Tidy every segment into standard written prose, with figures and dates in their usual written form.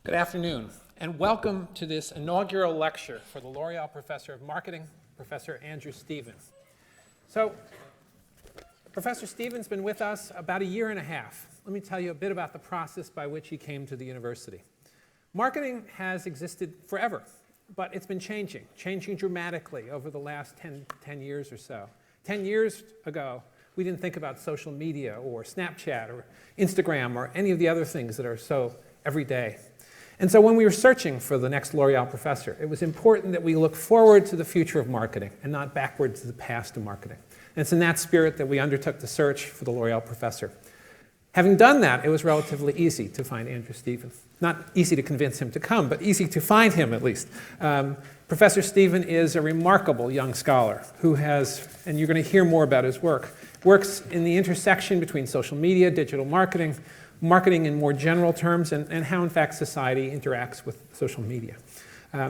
Good afternoon, and welcome to this inaugural lecture for the L'Oreal Professor of Marketing, Professor Andrew Stevens. So, Professor Stevens has been with us about a year and a half. Let me tell you a bit about the process by which he came to the university. Marketing has existed forever, but it's been changing dramatically over the last 10 years or so. 10 years ago, we didn't think about social media or Snapchat or Instagram or any of the other things that are so everyday. And so when we were searching for the next L'Oreal professor, it was important that we look forward to the future of marketing and not backwards to the past of marketing. And it's in that spirit that we undertook the search for the L'Oreal professor. Having done that, it was relatively easy to find Andrew Stevens. Not easy to convince him to come, but easy to find him at least. Professor Stevens is a remarkable young scholar who has, and you're going to hear more about his work, works in the intersection between social media, digital marketing, marketing in more general terms, and how, in fact, society interacts with social media.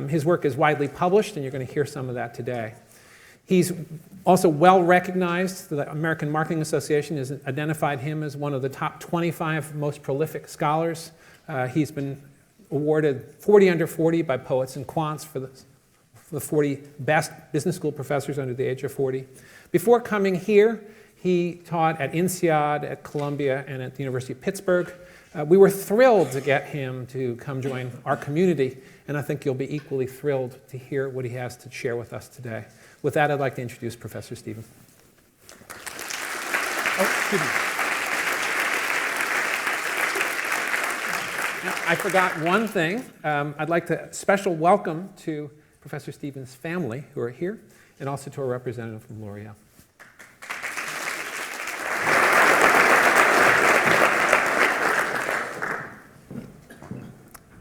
His work is widely published, and you're going to hear some of that today. He's also well recognized. The American Marketing Association has identified him as one of the top 25 most prolific scholars. He's been awarded 40 under 40 by Poets and Quants for the 40 best business school professors under the age of 40. Before coming here, he taught at INSEAD, at Columbia, and at the University of Pittsburgh. We were thrilled to get him to come join our community, and I think you'll be equally thrilled to hear what he has to share with us today. With that, I'd like to introduce Professor Stevens. Excuse me. Now, I forgot one thing. I'd like to special welcome to Professor Stevens' family who are here, and also to a representative from L'Oreal.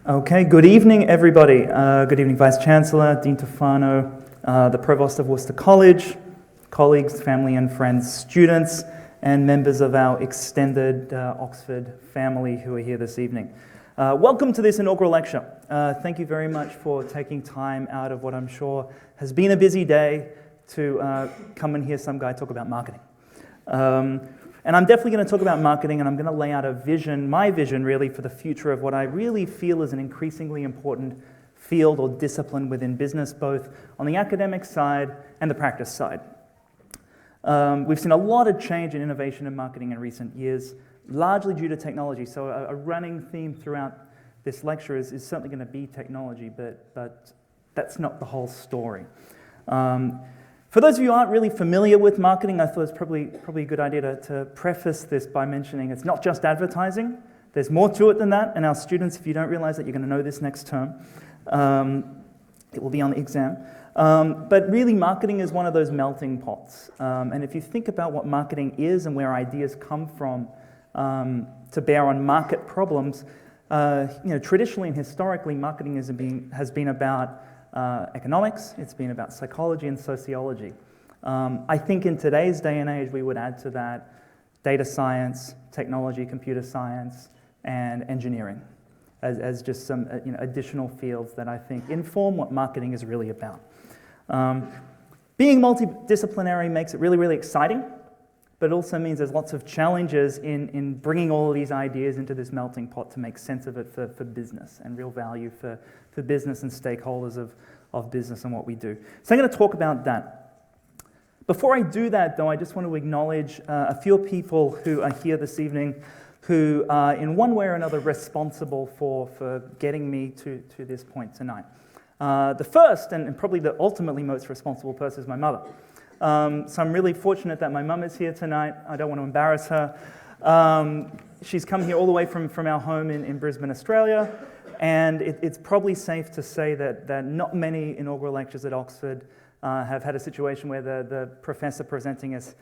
Okay, good evening, everybody. Good evening, Vice Chancellor, Dean Tofano, the Provost of Worcester College, colleagues, family and friends, students, and members of our extended Oxford family who are here this evening. Welcome to this inaugural lecture. Thank you very much for taking time out of what I'm sure has been a busy day to come and hear some guy talk about marketing. And I'm definitely going to talk about marketing, and I'm going to lay out a vision, my vision really, for the future of what I really feel is an increasingly important field or discipline within business, both on the academic side and the practice side. We've seen a lot of change in innovation in marketing in recent years, largely due to technology. So a running theme throughout this lecture is certainly going to be technology, but that's not the whole story. For those of you who aren't really familiar with marketing, I thought it's probably a good idea to preface this by mentioning it's not just advertising. There's more to it than that, and our students, if you don't realize that, you're going to know this next term. It will be on the exam. But really, marketing is one of those melting pots. And if you think about what marketing is and where ideas come from to bear on market problems, traditionally and historically, marketing has been about economics, it's been about psychology and sociology. I think in today's day and age, we would add to that data science, technology, computer science, and engineering as just some additional fields that I think inform what marketing is really about. Being multidisciplinary makes it really, really exciting, but it also means there's lots of challenges in bringing all of these ideas into this melting pot to make sense of it for business and real value for business and stakeholders of business and what we do. So I'm going to talk about that. Before I do that, though, I just want to acknowledge a few people who are here this evening who are in one way or another responsible for getting me to this point tonight. The first, and probably the ultimately most responsible person, is my mother. So I'm really fortunate that my mum is here tonight. I don't want to embarrass her. She's come here all the way from our home in Brisbane, Australia, and it's probably safe to say that not many inaugural lectures at Oxford have had a situation where the professor presenting has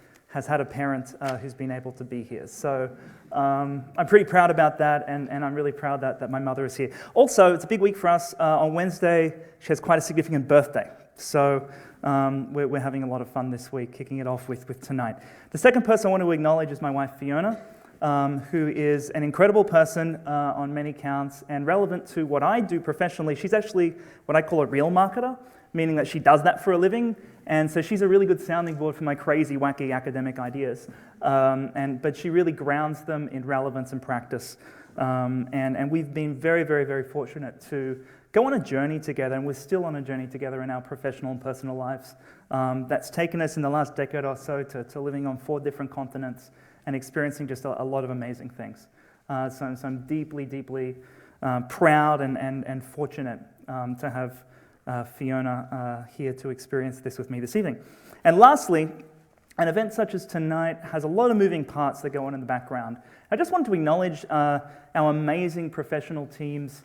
had a parent who's been able to be here. So I'm pretty proud about that, and I'm really proud that my mother is here. Also, it's a big week for us. On Wednesday, she has quite a significant birthday. So we're having a lot of fun this week, kicking it off with tonight. The second person I want to acknowledge is my wife, Fiona, who is an incredible person on many counts and relevant to what I do professionally. She's actually what I call a real marketer, meaning that she does that for a living. And so she's a really good sounding board for my crazy, wacky academic ideas. But she really grounds them in relevance and practice. And we've been very, very, very fortunate to go on a journey together, and we're still on a journey together in our professional and personal lives. That's taken us in the last decade or so to living on 4 different continents and experiencing just a lot of amazing things. So I'm deeply, deeply proud and fortunate to have Fiona here to experience this with me this evening. And lastly, an event such as tonight has a lot of moving parts that go on in the background. I just want to acknowledge our amazing professional teams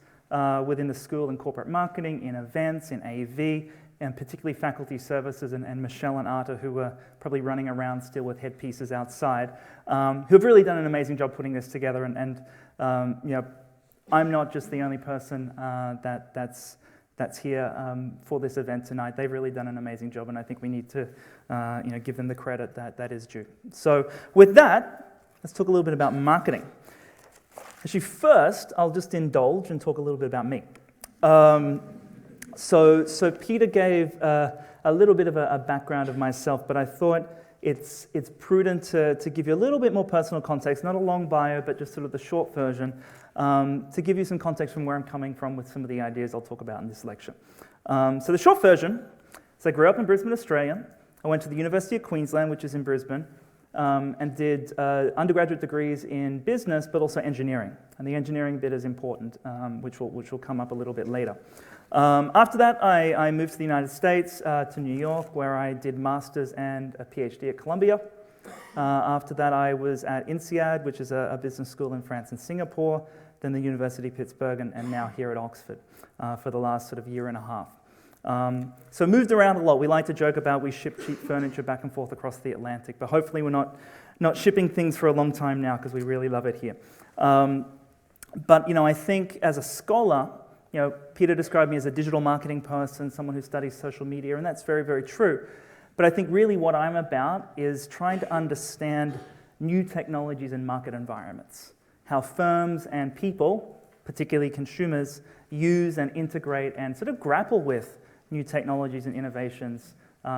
within the school in corporate marketing, in events, in AV, and particularly faculty services, and Michelle and Arta, who are probably running around still with headpieces outside, who have really done an amazing job putting this together. And you know, I'm not just the only person that's here for this event tonight. They've really done an amazing job, and I think we need to give them the credit that is due. So with that, let's talk a little bit about marketing. Actually, first, I'll just indulge and talk a little bit about me. So Peter gave a little bit of a background of myself, but I thought it's prudent to give you a little bit more personal context, not a long bio, but just sort of the short version, to give you some context from where I'm coming from with some of the ideas I'll talk about in this lecture. So the short version is I grew up in Brisbane, Australia. I went to the University of Queensland, which is in Brisbane, and did undergraduate degrees in business, but also engineering. And the engineering bit is important, which will come up a little bit later. After that, I moved to the United States, to New York, where I did master's and a PhD at Columbia. After that, I was at INSEAD, which is a business school in France and Singapore, then the University of Pittsburgh, and now here at Oxford for the last sort of year and a half. So moved around a lot. We like to joke about we ship cheap furniture back and forth across the Atlantic, but hopefully we're not shipping things for a long time now because we really love it here. But I think as a scholar, Peter described me as a digital marketing person, someone who studies social media, and that's very, very true. But I think really what I'm about is trying to understand new technologies in market environments, how firms and people, particularly consumers, use and integrate and sort of grapple with new technologies and innovations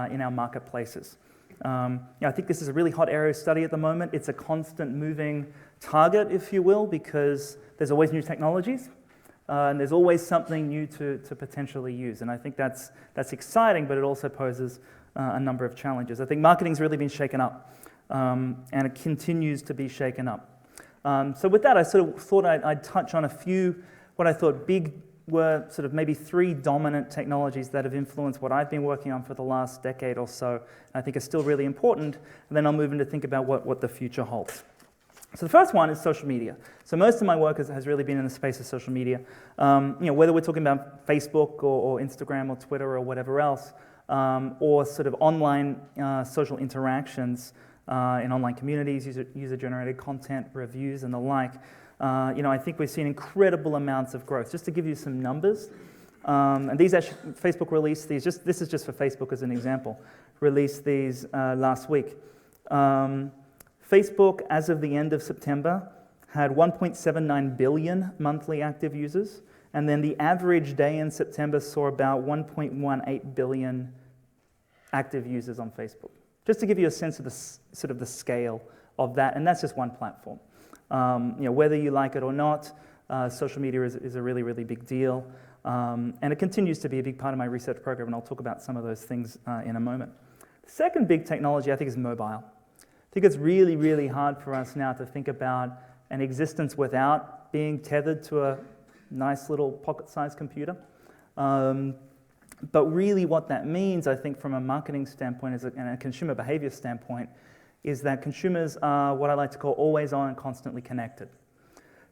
in our marketplaces. I think this is a really hot area of study at the moment. It's a constant moving target, if you will, because there's always new technologies. And there's always something new to potentially use. And I think that's exciting, but it also poses a number of challenges. I think marketing's really been shaken up, and it continues to be shaken up. So with that, I sort of thought I'd touch on a few, what I thought were sort of maybe 3 dominant technologies that have influenced what I've been working on for the last decade or so, and I think are still really important. And then I'll move into think about what the future holds. So the first one is social media. So most of my work has really been in the space of social media. Whether we're talking about Facebook or Instagram or Twitter or whatever else, or sort of online social interactions in online communities, user-generated content, reviews, and the like. I think we've seen incredible amounts of growth. Just to give you some numbers, and these actually, Facebook released these. This is just for Facebook as an example. Released these last week. Facebook, as of the end of September, had 1.79 billion monthly active users, and then the average day in September saw about 1.18 billion active users on Facebook. Just to give you a sense of the scale of that, and that's just one platform. Whether you like it or not, social media is a really, really big deal, and it continues to be a big part of my research program, and I'll talk about some of those things in a moment. The second big technology, I think, is mobile. I think it's really, really hard for us now to think about an existence without being tethered to a nice little pocket-sized computer. But really what that means, I think, from a marketing standpoint and a consumer behavior standpoint, is that consumers are what I like to call always on and constantly connected.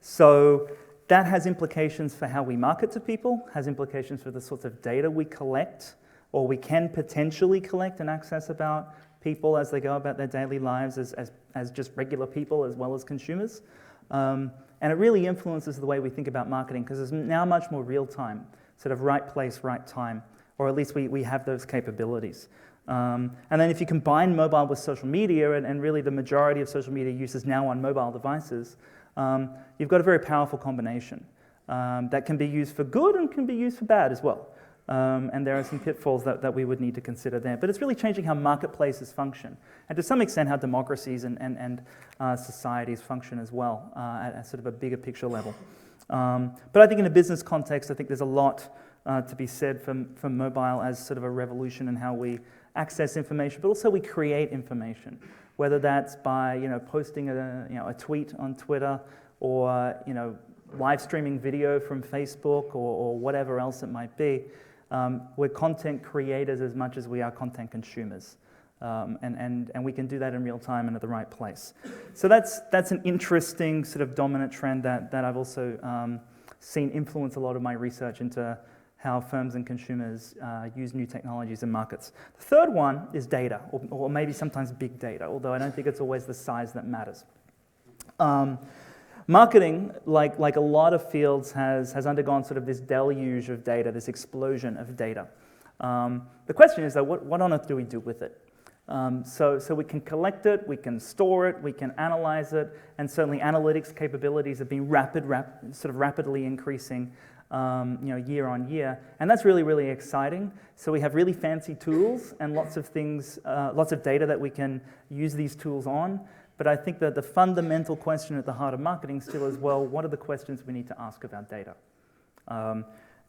So that has implications for how we market to people, has implications for the sorts of data we collect, or we can potentially collect and access about people as they go about their daily lives as just regular people as well as consumers. And it really influences the way we think about marketing because it's now much more real time, sort of right place, right time, or at least we have those capabilities. And then if you combine mobile with social media, and really the majority of social media use is now on mobile devices, you've got a very powerful combination that can be used for good and can be used for bad as well. And there are some pitfalls that we would need to consider there. But it's really changing how marketplaces function, and to some extent how democracies and societies function as well at sort of a bigger picture level. But I think in a business context, I think there's a lot to be said for mobile as sort of a revolution in how we access information, but also we create information, whether that's by posting a tweet on Twitter, or live streaming video from Facebook, or whatever else it might be. We're content creators as much as we are content consumers, and we can do that in real time and at the right place. So that's an interesting sort of dominant trend that I've also seen influence a lot of my research into how firms and consumers use new technologies and markets. The third one is data, or maybe sometimes big data, although I don't think it's always the size that matters. Marketing, like a lot of fields, has undergone sort of this deluge of data, this explosion of data. The question is, though, what on earth do we do with it? So we can collect it, we can store it, we can analyze it, and certainly analytics capabilities have been rapidly increasing year on year, and that's really, really exciting. So we have really fancy tools and lots of things, lots of data that we can use these tools on. But I think that the fundamental question at the heart of marketing still is, well, what are the questions we need to ask about data?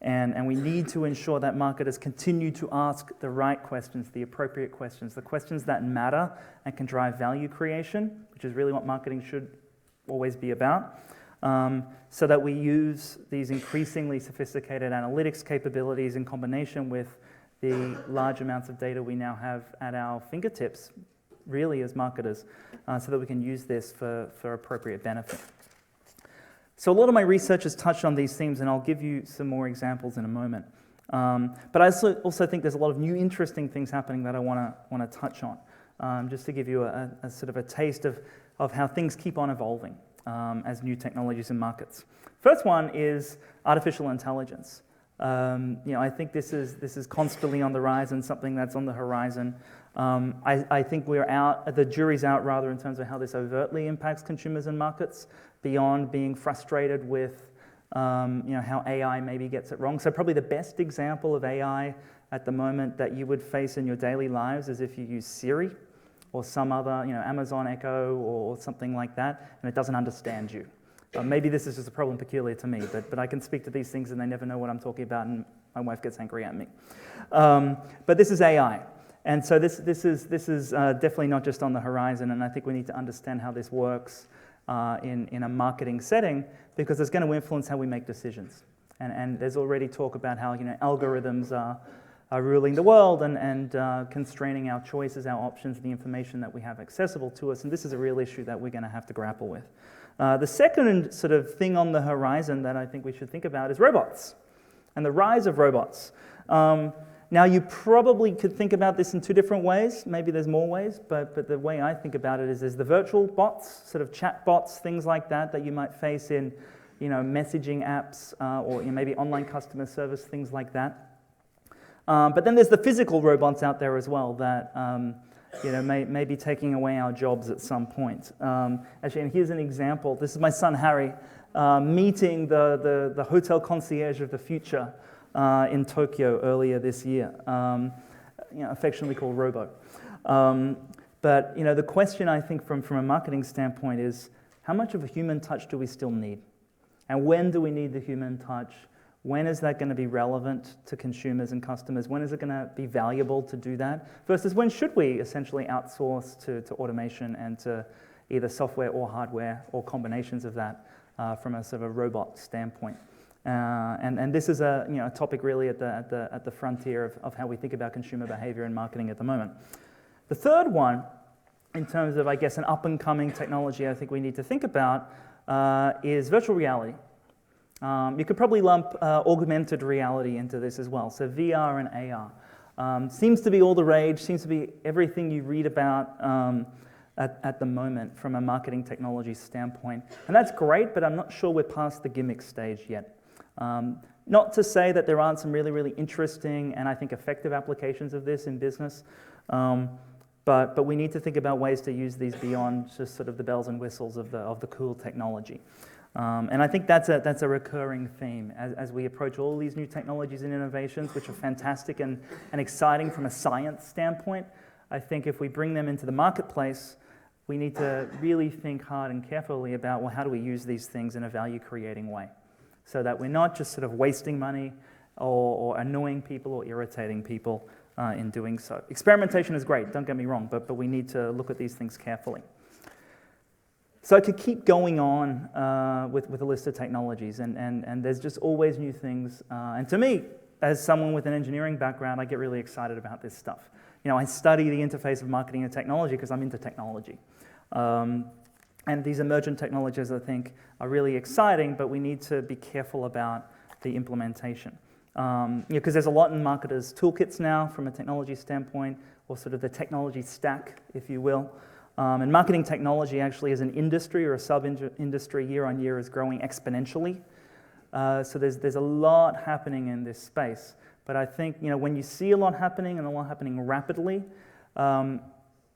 And we need to ensure that marketers continue to ask the right questions, the appropriate questions, the questions that matter and can drive value creation, which is really what marketing should always be about, so that we use these increasingly sophisticated analytics capabilities in combination with the large amounts of data we now have at our fingertips, really, as marketers, so that we can use this for appropriate benefit. So a lot of my research has touched on these themes, and I'll give you some more examples in a moment. But I also think there's a lot of new interesting things happening that I want to touch on, just to give you a sort of a taste of how things keep on evolving as new technologies and markets. First one is artificial intelligence. I think this is constantly on the rise and something that's on the horizon. I think the jury's out rather in terms of how this overtly impacts consumers and markets, beyond being frustrated with how AI maybe gets it wrong. So probably the best example of AI at the moment that you would face in your daily lives is if you use Siri or some other, Amazon Echo or something like that, and it doesn't understand you. Maybe this is just a problem peculiar to me, but I can speak to these things and they never know what I'm talking about, and my wife gets angry at me. But this is AI. And so this is definitely not just on the horizon, and I think we need to understand how this works in a marketing setting, because it's going to influence how we make decisions. And there's already talk about how algorithms are ruling the world and constraining our choices, our options, the information that we have accessible to us. And this is a real issue that we're going to have to grapple with. The second sort of thing on the horizon that I think we should think about is robots and the rise of robots. Now, you probably could think about this in two different ways. Maybe there's more ways, but the way I think about it is there's the virtual bots, sort of chat bots, things like that you might face in messaging apps or maybe online customer service, things like that. But then there's the physical robots out there as well that may be taking away our jobs at some point. Actually, and here's an example. This is my son Harry meeting the hotel concierge of the future in Tokyo earlier this year, affectionately called Robo. But the question I think from a marketing standpoint is, how much of a human touch do we still need? And when do we need the human touch? When is that going to be relevant to consumers and customers? When is it going to be valuable to do that? Versus when should we essentially outsource to automation and to either software or hardware or combinations of that from a sort of a robot standpoint? And this is a topic really at the frontier of how we think about consumer behavior and marketing at the moment. The third one, in terms of, I guess, an up-and-coming technology I think we need to think about is virtual reality. You could probably lump augmented reality into this as well, so VR and AR. Seems to be all the rage, seems to be everything you read about at the moment from a marketing technology standpoint. And that's great, but I'm not sure we're past the gimmick stage yet. Not to say that there aren't some really, really interesting and I think effective applications of this in business, but we need to think about ways to use these beyond just sort of the bells and whistles of the cool technology. And I think that's a recurring theme as we approach all these new technologies and innovations, which are fantastic and exciting from a science standpoint. I think if we bring them into the marketplace, we need to really think hard and carefully about, well, how do we use these things in a value-creating way so that we're not just sort of wasting money or annoying people or irritating people in doing so. Experimentation is great, don't get me wrong, but we need to look at these things carefully. So I could keep going on with a list of technologies, and there's just always new things. And to me, as someone with an engineering background, I get really excited about this stuff. You know, I study the interface of marketing and technology because I'm into technology. And these emergent technologies, I think, are really exciting, but we need to be careful about the implementation. Because there's a lot in marketers' toolkits now from a technology standpoint, or sort of the technology stack, if you will. And marketing technology actually as an industry or a sub-industry year on year is growing exponentially. So there's a lot happening in this space. But I think, you know, when you see a lot happening and a lot happening rapidly,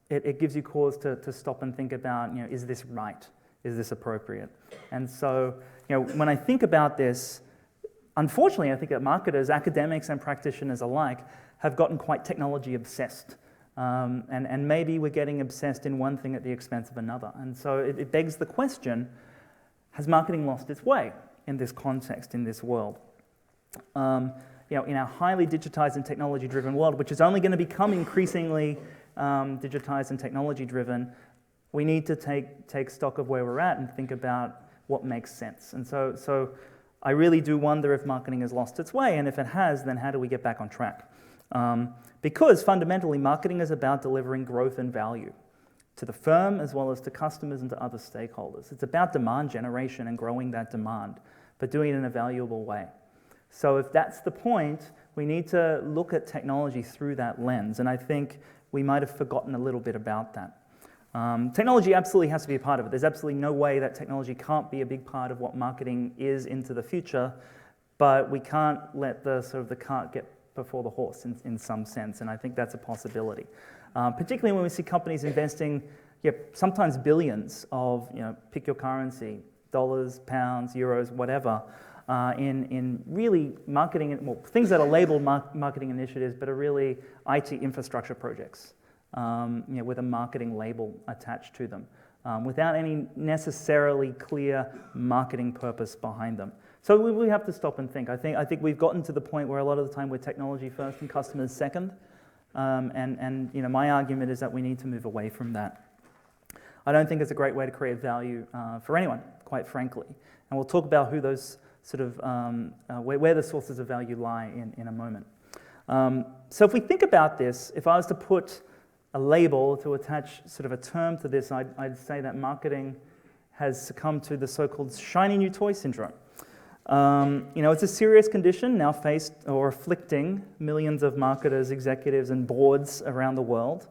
it gives you cause to stop and think about, you know, is this right? Is this appropriate? And so, you know, when I think about this, unfortunately, I think that marketers, academics and practitioners alike, have gotten quite technology obsessed. And maybe we're getting obsessed in one thing at the expense of another. And so it begs the question, has marketing lost its way in this context, in this world? You know, in our highly digitized and technology-driven world, which is only going to become increasingly digitized and technology-driven, we need to take stock of where we're at and think about what makes sense. And so I really do wonder if marketing has lost its way, and if it has, then how do we get back on track? Because fundamentally, marketing is about delivering growth and value to the firm as well as to customers and to other stakeholders. It's about demand generation and growing that demand, but doing it in a valuable way. So if that's the point, we need to look at technology through that lens, and I think we might have forgotten a little bit about that. Technology absolutely has to be a part of it. There's absolutely no way that technology can't be a big part of what marketing is into the future, but we can't let the sort of the cart get before the horse in some sense, and I think that's a possibility. Particularly when we see companies investing, sometimes billions of, pick your currency, dollars, pounds, euros, whatever, in really marketing, well, things that are labeled marketing initiatives, but are really IT infrastructure projects, with a marketing label attached to them, without any necessarily clear marketing purpose behind them. So we have to stop and think. I think we've gotten to the point where a lot of the time we're technology first and customers second, and my argument is that we need to move away from that. I don't think it's a great way to create value for anyone, quite frankly. And we'll talk about who those sort of, where the sources of value lie in a moment. So if we think about this, if I was to put a label to attach sort of a term to this, I'd say that marketing has succumbed to the so-called shiny new toy syndrome. It's a serious condition now faced or afflicting millions of marketers, executives, and boards around the world.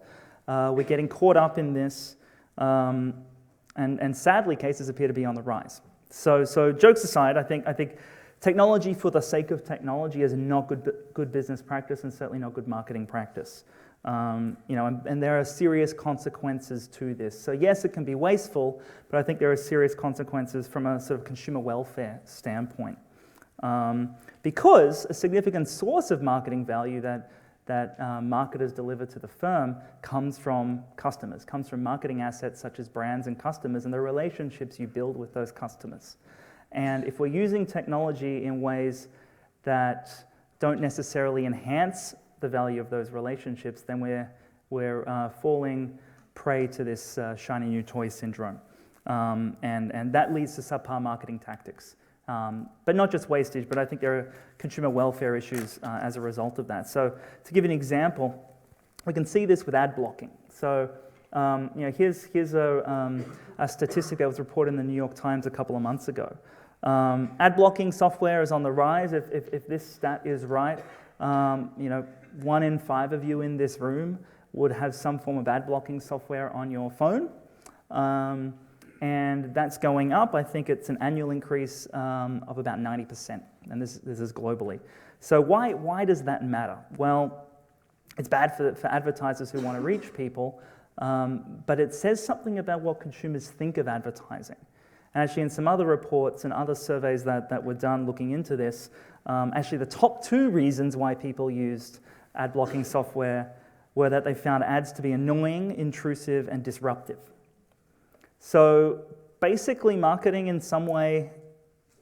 We're getting caught up in this, and sadly, cases appear to be on the rise. So jokes aside, I think technology for the sake of technology is not good business practice, and certainly not good marketing practice. And there are serious consequences to this. So yes, it can be wasteful, but I think there are serious consequences from a sort of consumer welfare standpoint. Because a significant source of marketing value that marketers deliver to the firm comes from customers, comes from marketing assets such as brands and customers and the relationships you build with those customers. And if we're using technology in ways that don't necessarily enhance the value of those relationships, then we're falling prey to this shiny new toy syndrome. And that leads to subpar marketing tactics. But not just wastage, but I think there are consumer welfare issues as a result of that. So to give an example, we can see this with ad blocking. So here's a statistic that was reported in the New York Times a couple of months ago. Ad blocking software is on the rise. If this stat is right, 1 in 5 of you in this room would have some form of ad blocking software on your phone. And that's going up. I think it's an annual increase of about 90%, and this is globally. So why does that matter? Well, it's bad for advertisers who want to reach people, but it says something about what consumers think of advertising. And actually in some other reports and other surveys that were done looking into this, actually the top 2 reasons why people used ad blocking software were that they found ads to be annoying, intrusive, and disruptive. So basically marketing in some way,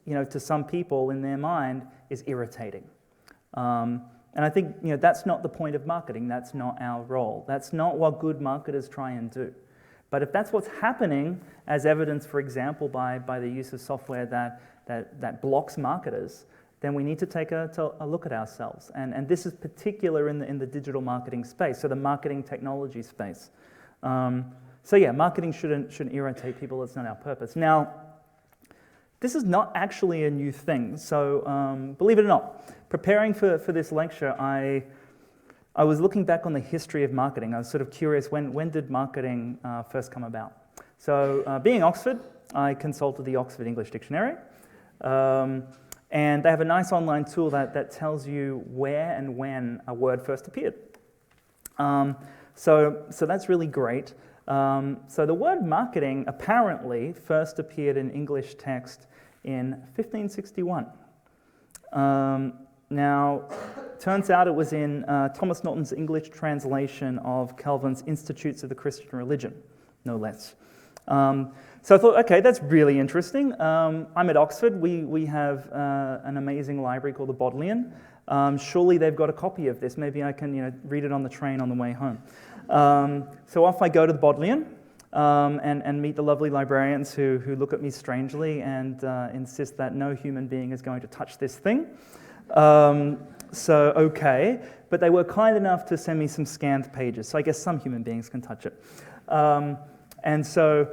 to some people in their mind is irritating. And I think that's not the point of marketing. That's not our role. That's not what good marketers try and do. But if that's what's happening, as evidenced, for example, by the use of software that blocks marketers, then we need to take a look at ourselves. And this is particular in the digital marketing space, so the marketing technology space. So yeah, marketing shouldn't irritate people. It's not our purpose. Now, this is not actually a new thing. So believe it or not, preparing for this lecture, I was looking back on the history of marketing. I was sort of curious, when did marketing first come about? So being Oxford, I consulted the Oxford English Dictionary. And they have a nice online tool that tells you where and when a word first appeared. So that's really great. So the word marketing apparently first appeared in English text in 1561. Now, turns out it was in Thomas Norton's English translation of Calvin's Institutes of the Christian Religion, no less. So I thought, okay, that's really interesting. I'm at Oxford. We have an amazing library called the Bodleian. Surely they've got a copy of this. Maybe I can read it on the train on the way home. So off I go to the Bodleian and meet the lovely librarians who look at me strangely and insist that no human being is going to touch this thing. So, okay. But they were kind enough to send me some scanned pages. So I guess some human beings can touch it. And so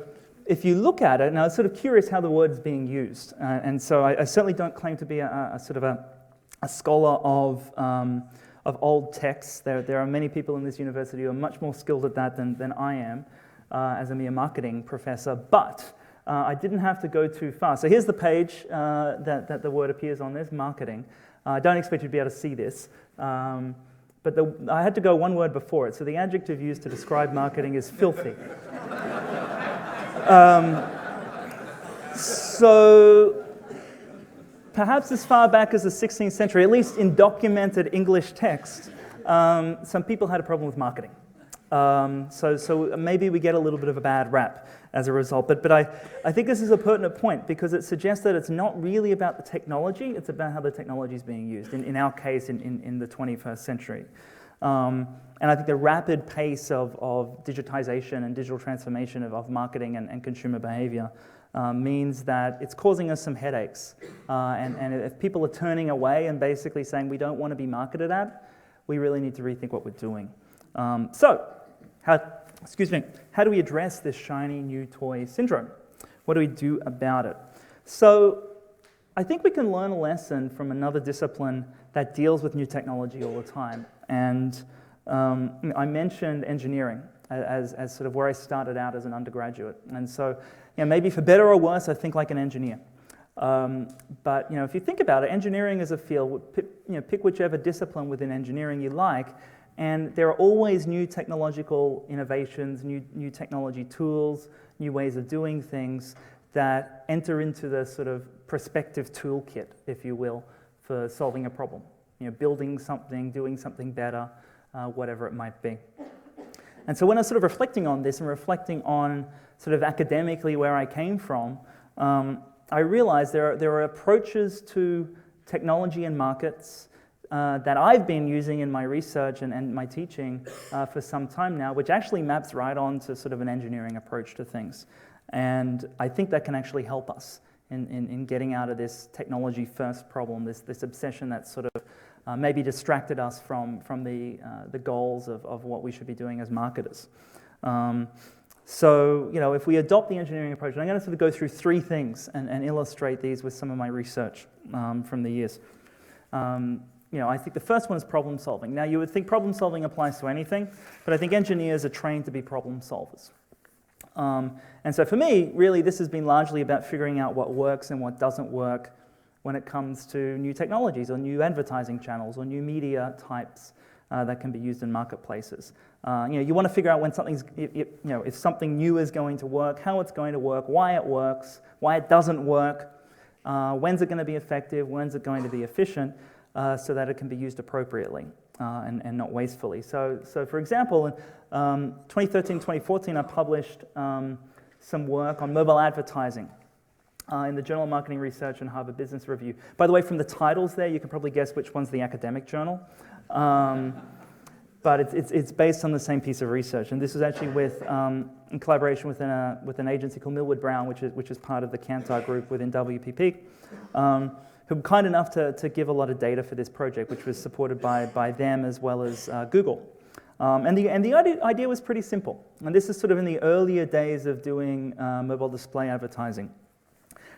if you look at it, now it's sort of curious how the word is being used. And so I certainly don't claim to be a sort of a scholar of old texts. There are many people in this university who are much more skilled at that than I am as a mere marketing professor. But I didn't have to go too far. So here's the page that the word appears on. There's marketing. I don't expect you to be able to see this. But I had to go one word before it. So the adjective used to describe marketing is filthy. So perhaps as far back as the 16th century, at least in documented English text, some people had a problem with marketing. So maybe we get a little bit of a bad rap as a result. But I think this is a pertinent point because it suggests that it's not really about the technology, it's about how the technology is being used, in our case, in the 21st century. And I think the rapid pace of digitization and digital transformation of marketing and consumer behavior means that it's causing us some headaches. And if people are turning away and basically saying we don't want to be marketed at, we really need to rethink what we're doing. So, how do we address this shiny new toy syndrome? What do we do about it? So, I think we can learn a lesson from another discipline that deals with new technology all the time. And I mentioned engineering as sort of where I started out as an undergraduate. And so, maybe for better or worse, I think like an engineer. But if you think about it, engineering is a field. Pick whichever discipline within engineering you like, and there are always new technological innovations, new technology tools, new ways of doing things that enter into the sort of prospective toolkit, if you will, for solving a problem. Building something, doing something better, whatever it might be. And so when I was sort of reflecting on this and reflecting on sort of academically where I came from, I realized there are approaches to technology and markets that I've been using in my research and my teaching for some time now, which actually maps right on to sort of an engineering approach to things. And I think that can actually help us in getting out of this technology-first problem, this obsession that sort of maybe distracted us from the goals of what we should be doing as marketers. So, if we adopt the engineering approach, and I'm going to sort of go through three things and illustrate these with some of my research from the years. I think the first one is problem solving. Now, you would think problem solving applies to anything, but I think engineers are trained to be problem solvers. And so for me, really, this has been largely about figuring out what works and what doesn't work when it comes to new technologies or new advertising channels or new media types that can be used in marketplaces. You want to figure out when something's, if something new is going to work, how it's going to work, why it works, why it doesn't work, when's it going to be effective, when's it going to be efficient, so that it can be used appropriately and not wastefully. So for example, in 2013, 2014, I published some work on mobile advertising in the Journal of Marketing Research and Harvard Business Review. By the way, from the titles there, you can probably guess which one's the academic journal. But it's based on the same piece of research, and this was actually in collaboration with an agency called Millward Brown, which is part of the Kantar group within WPP, who were kind enough to give a lot of data for this project, which was supported by them as well as Google. And the idea was pretty simple, and this is sort of in the earlier days of doing mobile display advertising.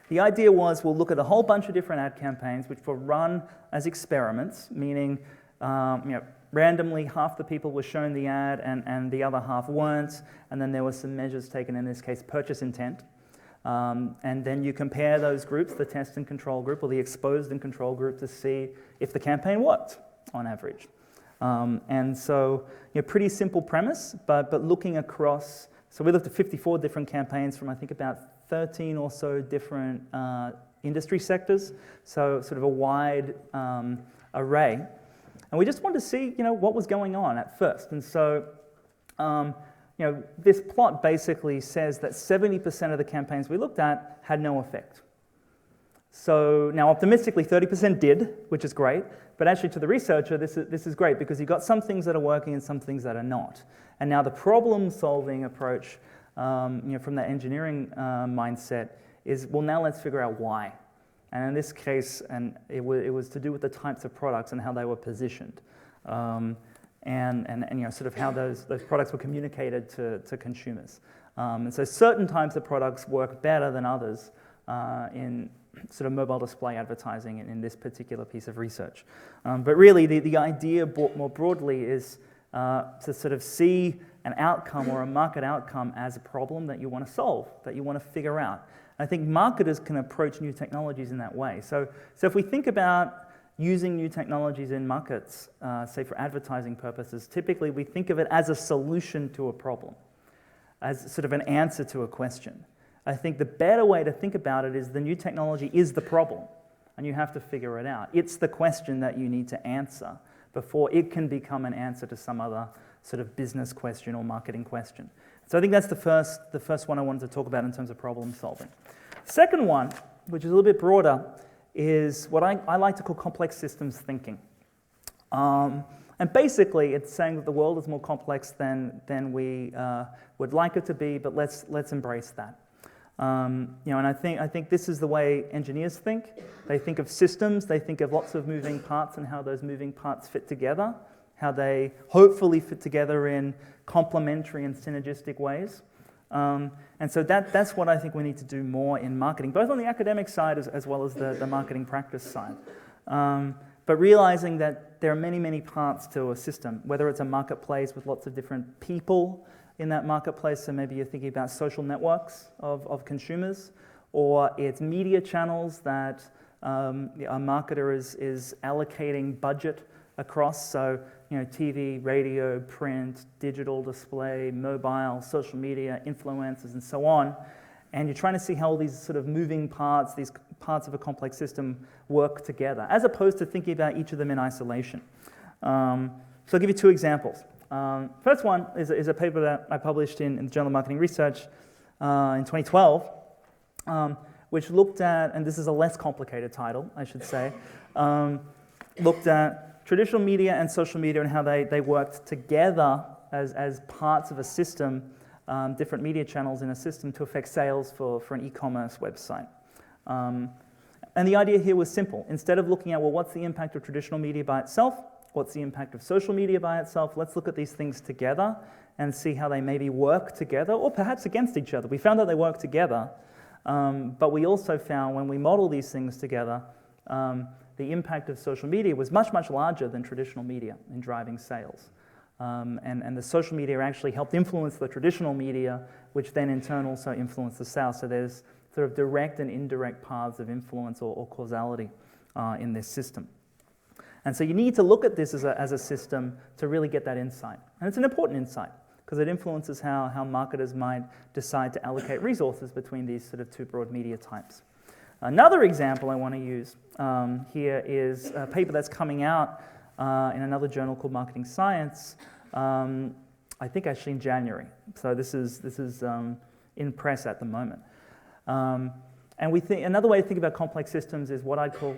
The idea was we'll look at a whole bunch of different ad campaigns which were run as experiments, meaning randomly half the people were shown the ad and the other half weren't, and then there were some measures taken, in this case purchase intent. And then you compare those groups, the test and control group or the exposed and control group, to see if the campaign worked on average. And so pretty simple premise, but looking across, so we looked at 54 different campaigns from I think about 13 or so different industry sectors, so sort of a wide array. And we just wanted to see, what was going on at first. And so, this plot basically says that 70% of the campaigns we looked at had no effect. So now, optimistically, 30% did, which is great. But actually, to the researcher, this is great because you've got some things that are working and some things that are not. And now the problem-solving approach, from that engineering mindset, is, well, now let's figure out why. And in this case, it was to do with the types of products and how they were positioned, and sort of how those products were communicated to consumers. And so certain types of products work better than others in sort of mobile display advertising in this particular piece of research. But really, the idea more broadly is to sort of see an outcome or a market outcome as a problem that you want to solve, that you want to figure out. I think marketers can approach new technologies in that way. So if we think about using new technologies in markets, say for advertising purposes, typically we think of it as a solution to a problem, as sort of an answer to a question. I think the better way to think about it is the new technology is the problem, and you have to figure it out. It's the question that you need to answer before it can become an answer to some other sort of business question or marketing question. So I think that's the first one I wanted to talk about in terms of problem solving. Second one, which is a little bit broader, is what I like to call complex systems thinking. And basically, it's saying that the world is more complex than we would like it to be, but let's embrace that. And I think this is the way engineers think. They think of systems, they think of lots of moving parts and how those moving parts fit together, how they hopefully fit together in complementary and synergistic ways. And so that's what I think we need to do more in marketing, both on the academic side as well as the marketing practice side. But realizing that there are many, many parts to a system, whether it's a marketplace with lots of different people in that marketplace, so maybe you're thinking about social networks of consumers, or it's media channels that a marketer is allocating budget across, so TV, radio, print, digital display, mobile, social media, influencers, and so on. And you're trying to see how all these sort of moving parts, these parts of a complex system work together, as opposed to thinking about each of them in isolation. So I'll give you two examples. First one is a paper that I published in the Journal of Marketing Research in 2012, which looked at, and this is a less complicated title, I should say, looked at traditional media and social media and how they worked together as parts of a system, different media channels in a system to affect sales for an e-commerce website. And the idea here was simple. Instead of looking at, well, what's the impact of traditional media by itself? What's the impact of social media by itself? Let's look at these things together and see how they maybe work together or perhaps against each other. We found that they work together, but we also found when we model these things together, the impact of social media was much, much larger than traditional media in driving sales. And the social media actually helped influence the traditional media, which then in turn also influenced the sales. So there's sort of direct and indirect paths of influence or causality in this system. And so you need to look at this as a system to really get that insight. And it's an important insight because it influences how marketers might decide to allocate resources between these sort of two broad media types. Another example I want to use here is a paper that's coming out in another journal called Marketing Science, I think actually in January. So this is in press at the moment. And we think another way to think about complex systems is what I'd call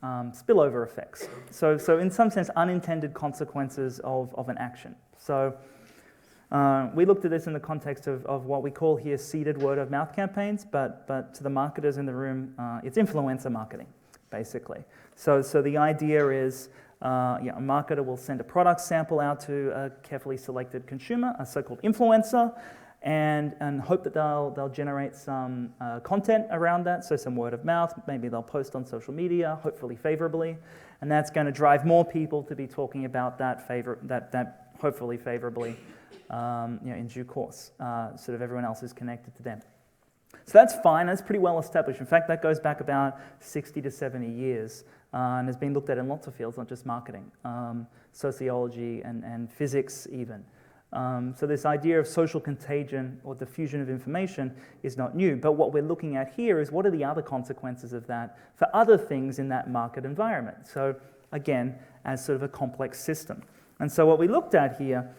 spillover effects. So in some sense, unintended consequences of an action. So we looked at this in the context of what we call here seeded word-of-mouth campaigns, but to the marketers in the room, it's influencer marketing, basically. So the idea is a marketer will send a product sample out to a carefully selected consumer, a so-called influencer, and hope that they'll generate some content around that, so some word of mouth. Maybe they'll post on social media, hopefully favorably, and that's going to drive more people to be talking about that hopefully favorably in due course. Sort of everyone else is connected to them. So that's fine. That's pretty well established. In fact, that goes back about 60 to 70 years and has been looked at in lots of fields, not just marketing, sociology and physics even. So this idea of social contagion or diffusion of information is not new, but what we're looking at here is what are the other consequences of that for other things in that market environment. So again, as sort of a complex system. And so what we looked at here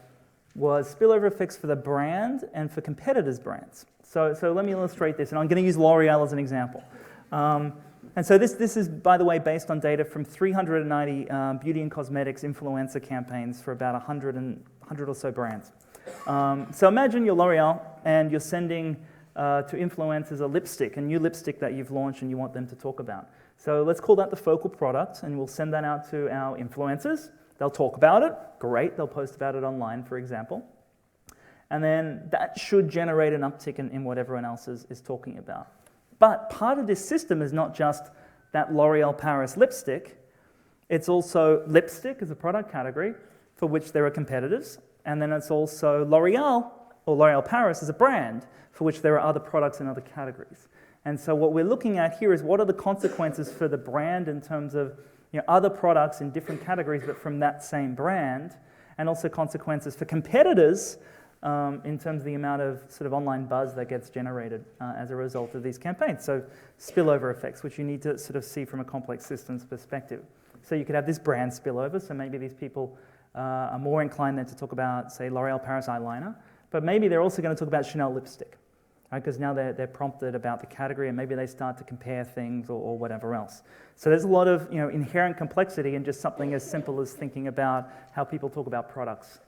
was spillover effects for the brand and for competitors' brands. So let me illustrate this, and I'm going to use L'Oreal as an example. And so this is, by the way, based on data from 390 beauty and cosmetics influencer campaigns for about 100 or so brands. So imagine you're L'Oreal and you're sending to influencers a lipstick, a new lipstick that you've launched and you want them to talk about. So let's call that the focal product, and we'll send that out to our influencers. They'll talk about it. Great. They'll post about it online, for example. And then that should generate an uptick in what everyone else is talking about. But part of this system is not just that L'Oreal Paris lipstick. It's also lipstick as a product category for which there are competitors. And then it's also L'Oreal or L'Oreal Paris as a brand for which there are other products in other categories. And so what we're looking at here is what are the consequences for the brand in terms of other products in different categories but from that same brand, and also consequences for competitors in terms of the amount of sort of online buzz that gets generated as a result of these campaigns. So spillover effects, which you need to sort of see from a complex systems perspective. So you could have this brand spillover, so maybe these people are more inclined then to talk about, say, L'Oreal Paris eyeliner, but maybe they're also going to talk about Chanel lipstick, right? Because now they're prompted about the category and maybe they start to compare things or whatever else. So there's a lot of inherent complexity in just something as simple as thinking about how people talk about products,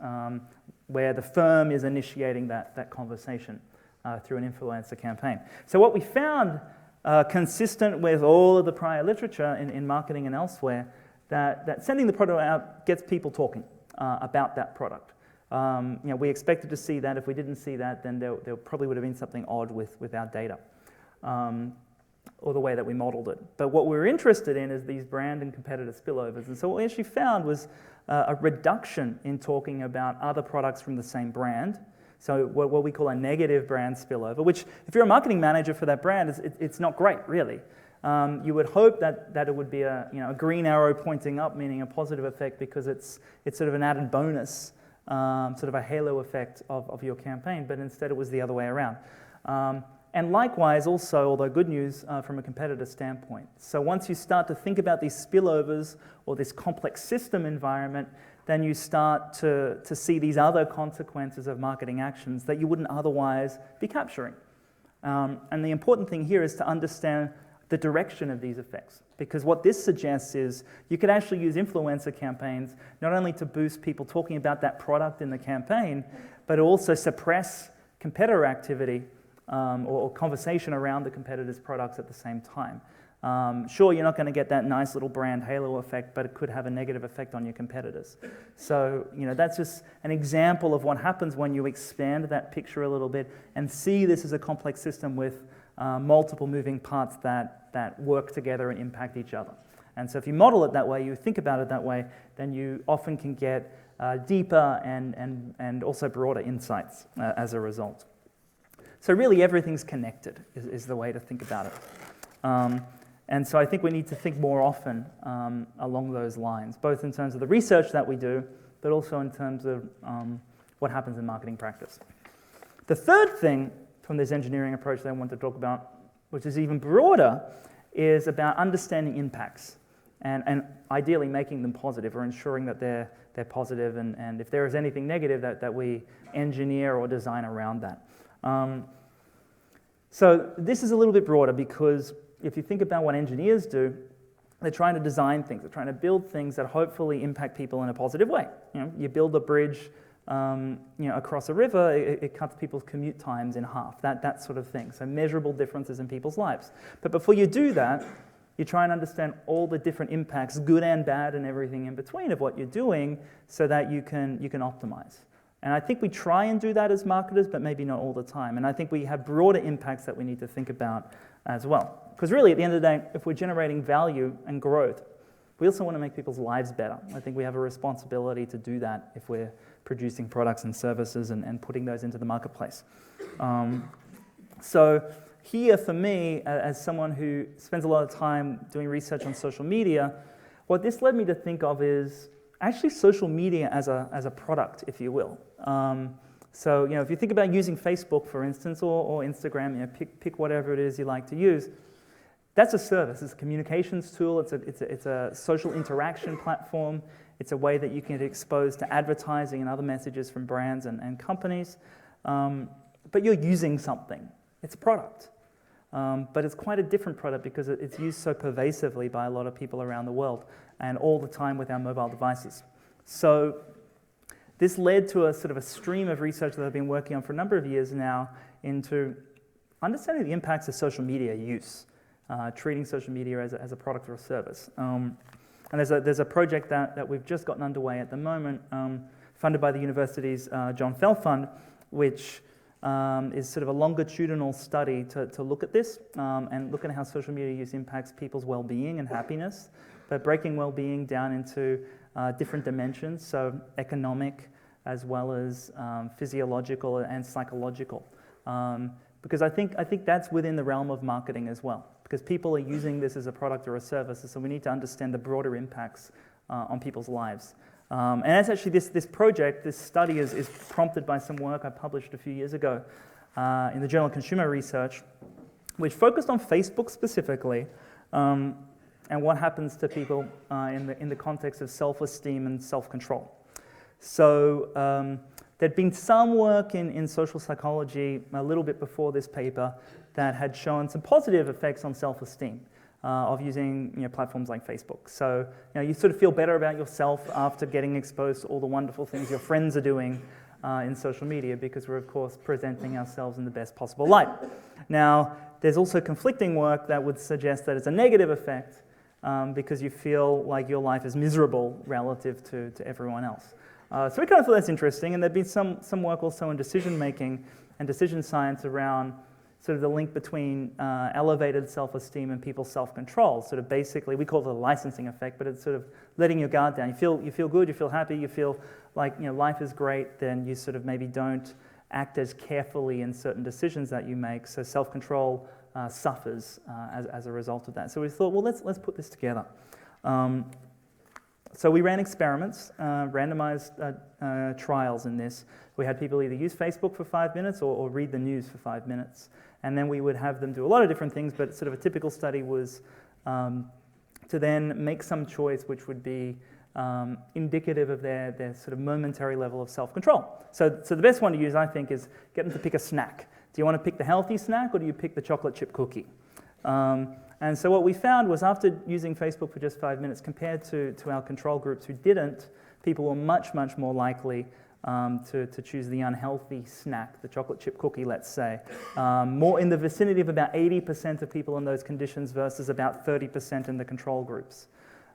where the firm is initiating that conversation through an influencer campaign. So what we found, consistent with all of the prior literature in marketing and elsewhere, that sending the product out gets people talking about that product. We expected to see that. If we didn't see that, then there probably would have been something odd with our data or the way that we modeled it. But what we're interested in is these brand and competitor spillovers. And so what we actually found was a reduction in talking about other products from the same brand. So what we call a negative brand spillover, which if you're a marketing manager for that brand, it's not great, really. You would hope that it would be a green arrow pointing up, meaning a positive effect, because it's sort of an added bonus, sort of a halo effect of your campaign, but instead it was the other way around. And likewise also, although good news from a competitor standpoint. So once you start to think about these spillovers or this complex system environment, then you start to see these other consequences of marketing actions that you wouldn't otherwise be capturing. And the important thing here is to understand the direction of these effects. Because what this suggests is you could actually use influencer campaigns not only to boost people talking about that product in the campaign, but also suppress competitor activity or conversation around the competitor's products at the same time. Sure, you're not going to get that nice little brand halo effect, but it could have a negative effect on your competitors. So, that's just an example of what happens when you expand that picture a little bit and see this as a complex system with multiple moving parts that work together and impact each other. And so if you model it that way, you think about it that way, then you often can get deeper and also broader insights as a result. So really everything's connected is the way to think about it. And so I think we need to think more often along those lines, both in terms of the research that we do, but also in terms of what happens in marketing practice. The third thing from this engineering approach that I want to talk about, which is even broader, is about understanding impacts and ideally making them positive or ensuring that they're positive, and if there is anything negative that we engineer or design around that. So this is a little bit broader because if you think about what engineers do, they're trying to design things, they're trying to build things that hopefully impact people in a positive way. You build a bridge across a river, it cuts people's commute times in half, that sort of thing. So measurable differences in people's lives. But before you do that, you try and understand all the different impacts, good and bad and everything in between of what you're doing so that you can optimize. And I think we try and do that as marketers, but maybe not all the time. And I think we have broader impacts that we need to think about as well. Because really, at the end of the day, if we're generating value and growth, we also want to make people's lives better. I think we have a responsibility to do that if we're producing products and services and putting those into the marketplace. So here, for me, as someone who spends a lot of time doing research on social media, what this led me to think of is actually social media as a product, if you will. So if you think about using Facebook, for instance, or Instagram, pick whatever it is you like to use, that's a service. It's a communications tool. It's a social interaction platform. It's a way that you can get exposed to advertising and other messages from brands and companies. But you're using something. It's a product. But it's quite a different product because it's used so pervasively by a lot of people around the world and all the time with our mobile devices. So this led to a sort of a stream of research that I've been working on for a number of years now into understanding the impacts of social media use, treating social media as a product or a service. And there's a project that we've just gotten underway at the moment, funded by the university's John Fell Fund, which is sort of a longitudinal study to look at this and look at how social media use impacts people's well-being and happiness, but breaking well-being down into different dimensions, so economic as well as physiological and psychological. Because I think that's within the realm of marketing as well, because people are using this as a product or a service, so we need to understand the broader impacts on people's lives. And that's actually this project, this study is prompted by some work I published a few years ago in the Journal of Consumer Research, which focused on Facebook specifically, and what happens to people in the context of self-esteem and self-control. So there'd been some work in social psychology a little bit before this paper that had shown some positive effects on self-esteem of using platforms like Facebook. So you sort of feel better about yourself after getting exposed to all the wonderful things your friends are doing in social media, because we're of course presenting ourselves in the best possible light. Now there's also conflicting work that would suggest that it's a negative effect because you feel like your life is miserable relative to everyone else. So we kind of thought that's interesting, and there'd been some work also in decision making and decision science around sort of the link between elevated self-esteem and people's self-control. Sort of basically, we call it the licensing effect, but it's sort of letting your guard down. You feel good, you feel happy, you feel like life is great, then you sort of maybe don't act as carefully in certain decisions that you make. So self-control suffers as a result of that. So we thought, well, let's put this together. So we ran experiments, randomized trials in this. We had people either use Facebook for 5 minutes or read the news for 5 minutes. And then we would have them do a lot of different things, but sort of a typical study was to then make some choice which would be indicative of their sort of momentary level of self-control. So the best one to use, I think, is get them to pick a snack. Do you want to pick the healthy snack, or do you pick the chocolate chip cookie? And so what we found was, after using Facebook for just 5 minutes, compared to our control groups who didn't, people were much, much more likely to choose the unhealthy snack, the chocolate chip cookie, let's say. More in the vicinity of about 80% of people in those conditions versus about 30% in the control groups.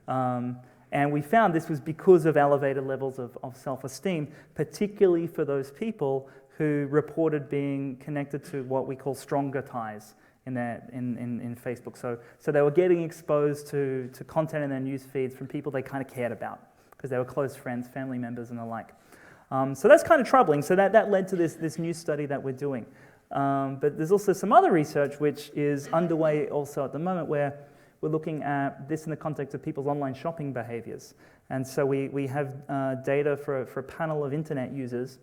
And we found this was because of elevated levels of self-esteem, particularly for those people who reported being connected to what we call stronger ties in Facebook. So they were getting exposed to content in their news feeds from people they kind of cared about, because they were close friends, family members, and the like. So that's kind of troubling. So that led to this new study that we're doing. But there's also some other research which is underway also at the moment, where we're looking at this in the context of people's online shopping behaviors. And so we have data for a panel of internet users,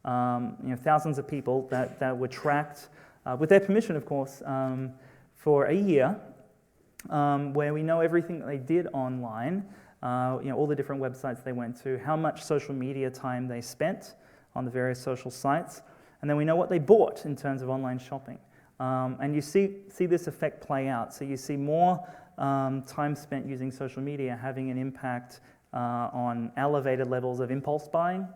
thousands of people that were tracked, with their permission, of course, for a year, where we know everything that they did online, all the different websites they went to, how much social media time they spent on the various social sites, and then we know what they bought in terms of online shopping. And you see this effect play out. So you see more time spent using social media having an impact on elevated levels of impulse buying,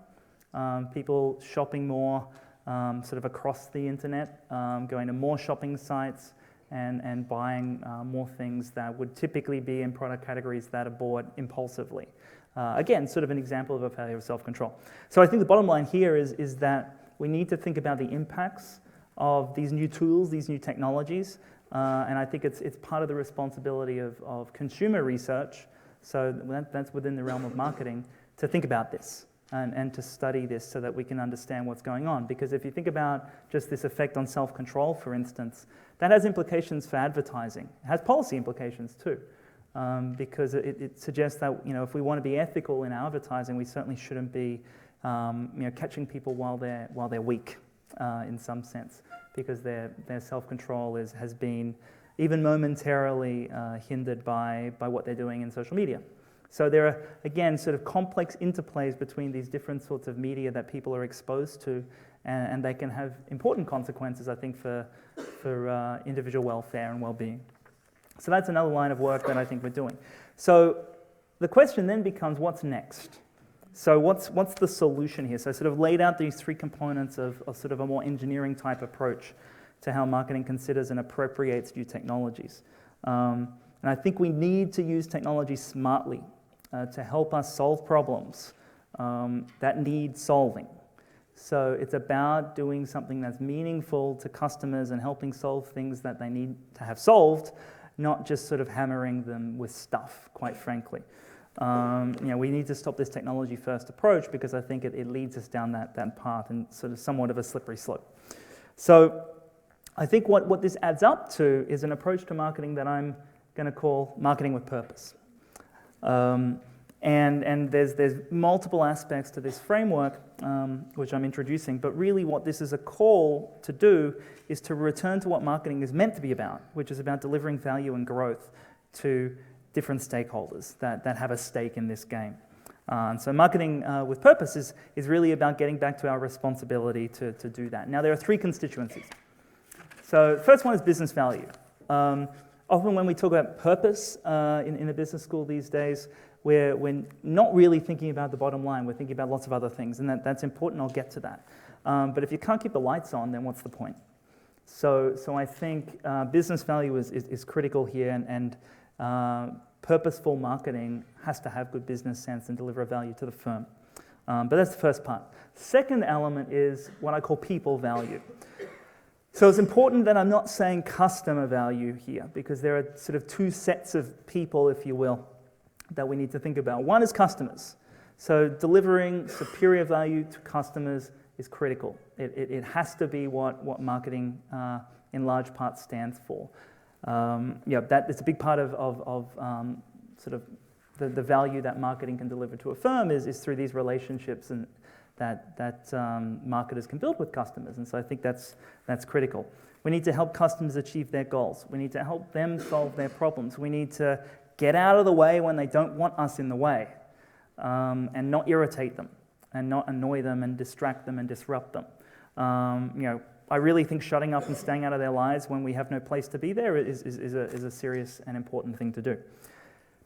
people shopping more sort of across the internet, going to more shopping sites, and buying more things that would typically be in product categories that are bought impulsively. Again, sort of an example of a failure of self-control. So I think the bottom line here is that we need to think about the impacts of these new tools, these new technologies, and I think it's part of the responsibility of consumer research, so that's within the realm of marketing, to think about this and to study this so that we can understand what's going on. Because if you think about just this effect on self-control, for instance, that has implications for advertising. It has policy implications too, because it suggests that if we want to be ethical in our advertising, we certainly shouldn't be catching people while they're weak in some sense, because their self-control has been even momentarily hindered by what they're doing in social media. So there are, again, sort of complex interplays between these different sorts of media that people are exposed to, and they can have important consequences, I think, for individual welfare and well-being. So that's another line of work that I think we're doing. So the question then becomes, what's next? So what's the solution here? So I sort of laid out these three components of sort of a more engineering type approach to how marketing considers and appropriates new technologies. And I think we need to use technology smartly to help us solve problems that need solving. So it's about doing something that's meaningful to customers and helping solve things that they need to have solved, not just sort of hammering them with stuff, quite frankly. We need to stop this technology-first approach because I think it leads us down that path and sort of somewhat of a slippery slope. So I think what this adds up to is an approach to marketing that I'm going to call marketing with purpose. And there's multiple aspects to this framework, which I'm introducing, but really what this is a call to do is to return to what marketing is meant to be about, which is about delivering value and growth to different stakeholders that have a stake in this game. And so marketing with purpose is really about getting back to our responsibility to do that. Now, there are three constituencies. So the first one is business value. Often when we talk about purpose in a business school these days, we're not really thinking about the bottom line. We're thinking about lots of other things, and that's important. I'll get to that. But if you can't keep the lights on, then what's the point? So I think business value is critical here, and purposeful marketing has to have good business sense and deliver value to the firm. But that's the first part. Second element is what I call people value. So it's important that I'm not saying customer value here, because there are sort of two sets of people, if you will, that we need to think about. One is customers. So delivering superior value to customers is critical. It has to be what marketing in large part stands for. That is a big part of sort of the value that marketing can deliver to a firm is through these relationships and that marketers can build with customers. And so I think that's critical. We need to help customers achieve their goals. We need to help them solve their problems. We need to get out of the way when they don't want us in the way, and not irritate them, and not annoy them and distract them and disrupt them. I really think shutting up and staying out of their lives when we have no place to be there is a serious and important thing to do.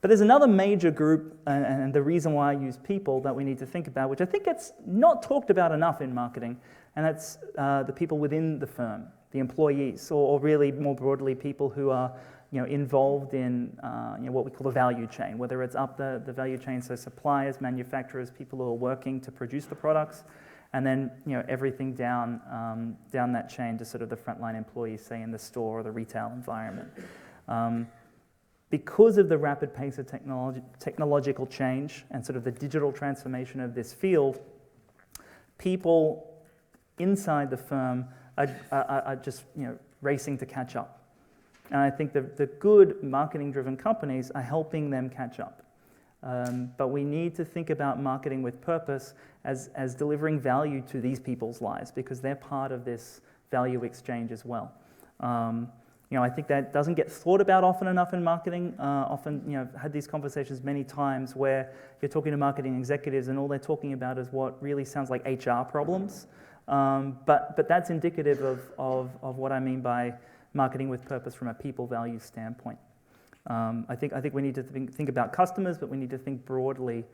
But there's another major group, and the reason why I use people that we need to think about, which I think gets not talked about enough in marketing, and that's the people within the firm, the employees, or really more broadly people who are involved in what we call the value chain, whether it's up the value chain, so suppliers, manufacturers, people who are working to produce the products, and then everything down that chain to sort of the frontline employees, say in the store or the retail environment. Because of the rapid pace of technological change and sort of the digital transformation of this field, people inside the firm are just racing to catch up. And I think the good marketing-driven companies are helping them catch up. But we need to think about marketing with purpose as delivering value to these people's lives, because they're part of this value exchange as well. I think that doesn't get thought about often enough in marketing. I've had these conversations many times where you're talking to marketing executives and all they're talking about is what really sounds like HR problems. But that's indicative of what I mean by marketing with purpose from a people value standpoint. I think we need to think about customers, but we need to think broadly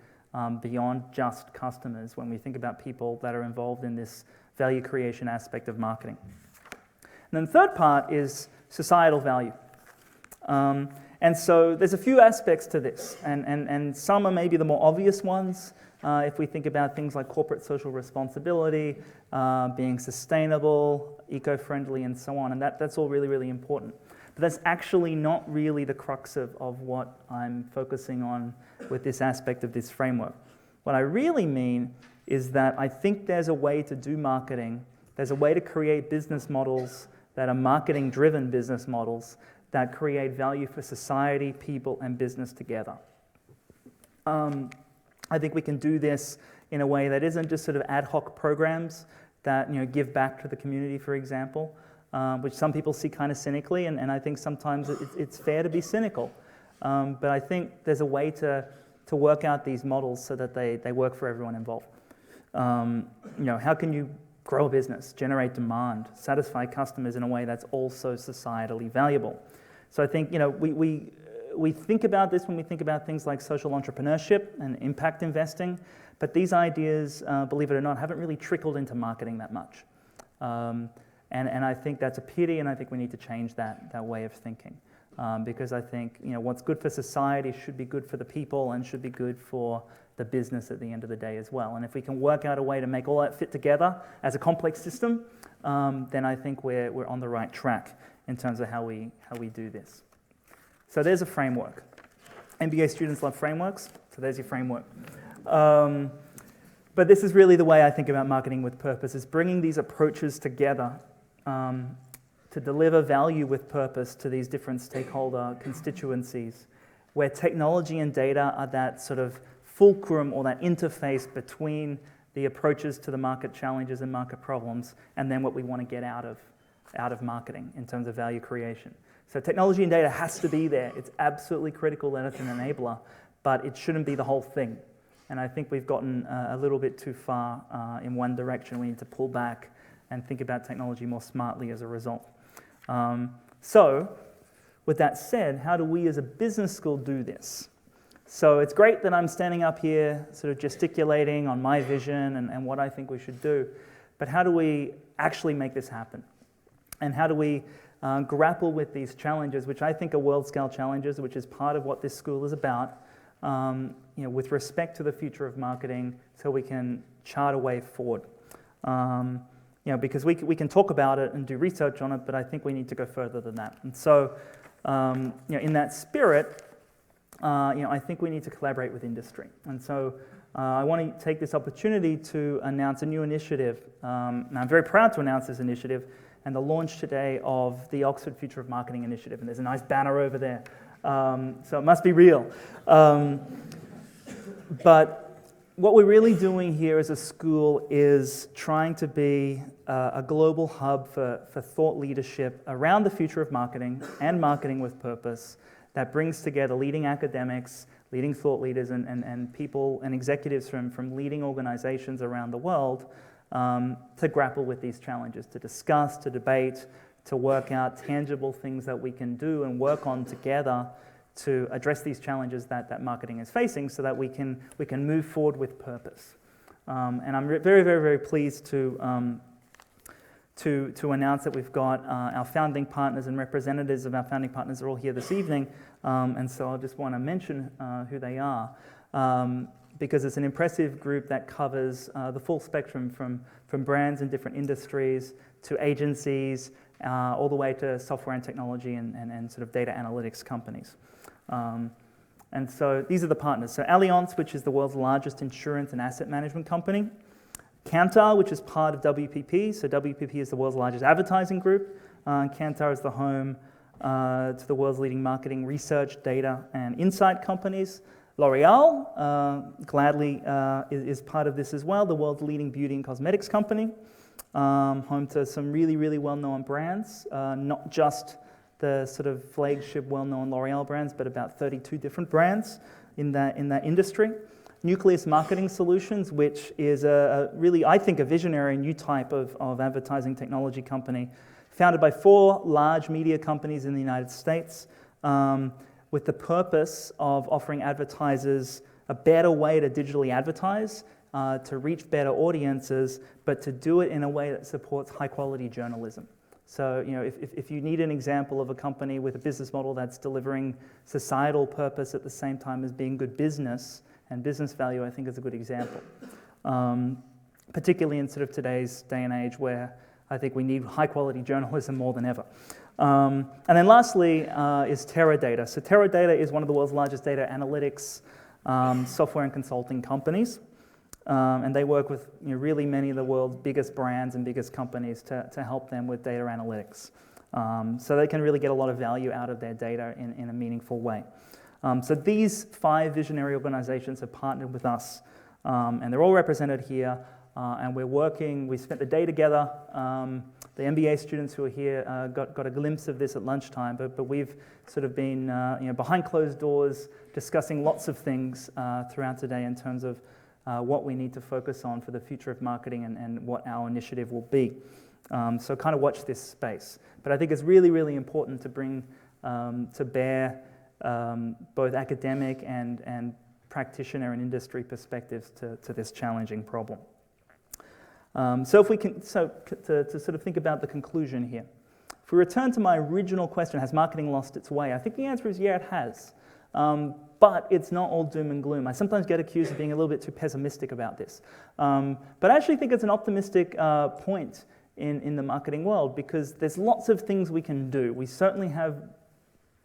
beyond just customers when we think about people that are involved in this value creation aspect of marketing. And then the third part is societal value. And so there's a few aspects to this, and some are maybe the more obvious ones. If we think about things like corporate social responsibility, being sustainable, eco-friendly, and so on, and that's all really, really important. But that's actually not really the crux of what I'm focusing on with this aspect of this framework. What I really mean is that I think there's a way to do marketing, there's a way to create business models that are marketing-driven business models that create value for society, people, and business together. I think we can do this in a way that isn't just sort of ad hoc programs that give back to the community, for example, which some people see kind of cynically, and I think sometimes it's fair to be cynical. But I think there's a way to work out these models so that they work for everyone involved. How can you grow a business, generate demand, satisfy customers in a way that's also societally valuable? So I think we think about this when we think about things like social entrepreneurship and impact investing, but these ideas, believe it or not, haven't really trickled into marketing that much. And I think that's a pity, and I think we need to change that way of thinking. Because I think what's good for society should be good for the people and should be good for the business at the end of the day as well. And if we can work out a way to make all that fit together as a complex system, then I think we're on the right track in terms of how we do this. So there's a framework. MBA students love frameworks, so there's your framework. But this is really the way I think about marketing with purpose, is bringing these approaches together to deliver value with purpose to these different stakeholder constituencies, where technology and data are that sort of fulcrum or that interface between the approaches to the market challenges and market problems, and then what we want to get out of marketing in terms of value creation. So technology and data has to be there. It's absolutely critical that it's an enabler, but it shouldn't be the whole thing. And I think we've gotten a little bit too far in one direction. We need to pull back and think about technology more smartly as a result. So, with that said, how do we as a business school do this? So it's great that I'm standing up here sort of gesticulating on my vision and what I think we should do, but how do we actually make this happen? And how do we grapple with these challenges, which I think are world-scale challenges, which is part of what this school is about, with respect to the future of marketing, so we can chart a way forward. Because we can talk about it and do research on it, but I think we need to go further than that. And so, in that spirit, I think we need to collaborate with industry. And so, I want to take this opportunity to announce a new initiative. And I'm very proud to announce this initiative and the launch today of the Oxford Future of Marketing Initiative. And there's a nice banner over there. So it must be real. But what we're really doing here as a school is trying to be a global hub for thought leadership around the future of marketing and marketing with purpose that brings together leading academics, leading thought leaders, and people and executives from leading organizations around the world to grapple with these challenges, to discuss, to debate, to work out tangible things that we can do and work on together to address these challenges that marketing is facing, so that we can move forward with purpose. And I'm very, very, very pleased to announce that we've got our founding partners and representatives of our founding partners are all here this evening. And so I just want to mention who they are, because it's an impressive group that covers the full spectrum from brands in different industries to agencies, all the way to software and technology and sort of data analytics companies. And so these are the partners. So Allianz, which is the world's largest insurance and asset management company. Kantar, which is part of WPP. So WPP is the world's largest advertising group. Kantar is the home to the world's leading marketing, research, data, and insight companies. L'Oreal, gladly, is part of this as well, the world's leading beauty and cosmetics company, home to some really, really well-known brands, not just the sort of flagship well-known L'Oreal brands, but about 32 different brands in that industry. Nucleus Marketing Solutions, which is a really, I think, a visionary new type of advertising technology company, founded by 4 large media companies in the United States, with the purpose of offering advertisers a better way to digitally advertise, to reach better audiences, but to do it in a way that supports high-quality journalism. So, if you need an example of a company with a business model that's delivering societal purpose at the same time as being good business and business value, I think is a good example. Particularly in sort of today's day and age where I think we need high-quality journalism more than ever. And then lastly is Teradata. So Teradata is one of the world's largest data analytics software and consulting companies. And they work with really many of the world's biggest brands and biggest companies to help them with data analytics. So they can really get a lot of value out of their data in a meaningful way. So these 5 visionary organizations have partnered with us, and they're all represented here. And we spent the day together. The MBA students who are here got a glimpse of this at lunchtime, but we've sort of been behind closed doors discussing lots of things throughout today in terms of what we need to focus on for the future of marketing and what our initiative will be. So kind of watch this space. But I think it's really, really important to bring to bear both academic and practitioner and industry perspectives to this challenging problem. So to sort of think about the conclusion here. If we return to my original question, has marketing lost its way? I think the answer is yeah, it has. But it's not all doom and gloom. I sometimes get accused of being a little bit too pessimistic about this. But I actually think it's an optimistic point in the marketing world because there's lots of things we can do. We certainly have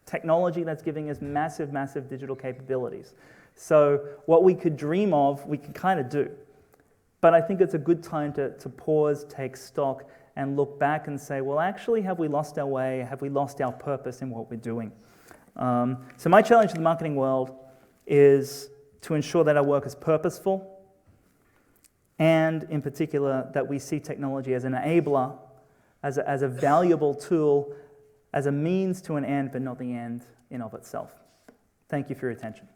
technology that's giving us massive, massive digital capabilities. So what we could dream of, we can kind of do. But I think it's a good time to pause, take stock, and look back and say, well, actually, have we lost our way? Have we lost our purpose in what we're doing? So my challenge to the marketing world is to ensure that our work is purposeful, and in particular, that we see technology as an enabler, as a valuable tool, as a means to an end, but not the end in of itself. Thank you for your attention.